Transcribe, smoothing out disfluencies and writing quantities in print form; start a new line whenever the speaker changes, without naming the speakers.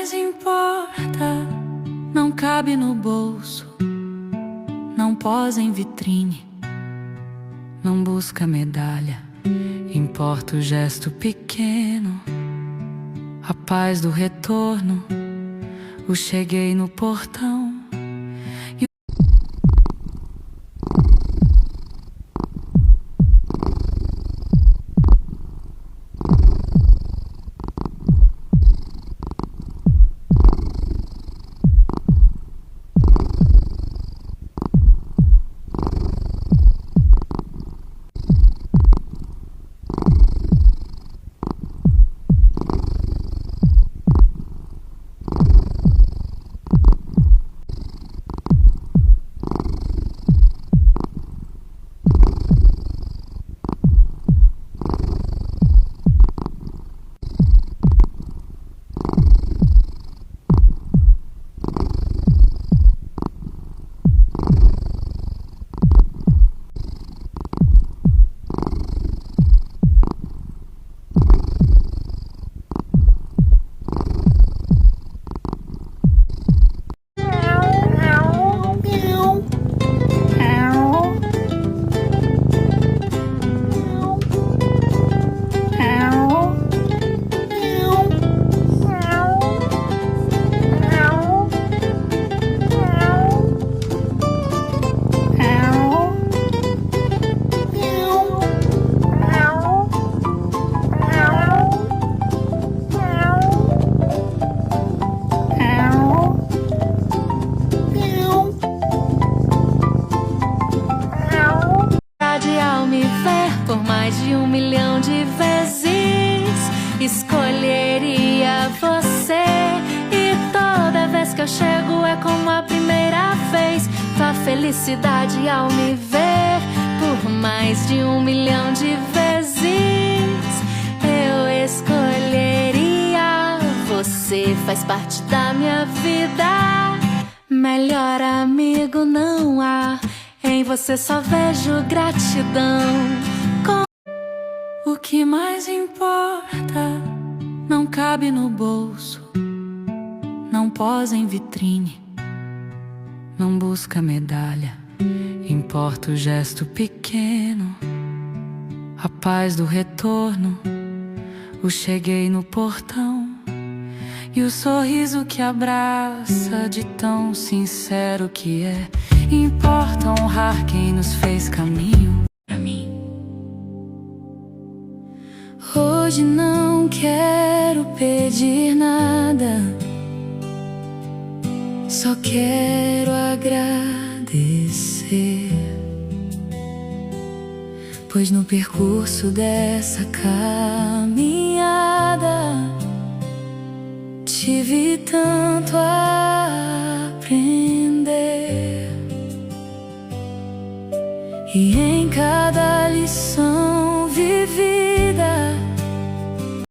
mais importa não cabe no bolso, não posa em vitrine, não busca medalha. Importa o gesto pequeno, a paz do retorno, o cheguei no portão. Por mais de 1 milhão de vezes escolheria você. E toda vez que eu chego é como a primeira vez. Tua felicidade ao me ver. Por mais de 1 milhão de vezes eu escolheria você. Faz parte da minha vida. Melhor amigo não há. Em você só vejo gratidão. O que mais importa não cabe no bolso, não posa em vitrine, não busca medalha. Importa o gesto pequeno, a paz do retorno, o cheguei no portão e o sorriso que abraça de tão sincero que é. Importa honrar quem nos fez caminho pra mim. Hoje não quero pedir nada, só quero agradecer, pois no percurso dessa caminhada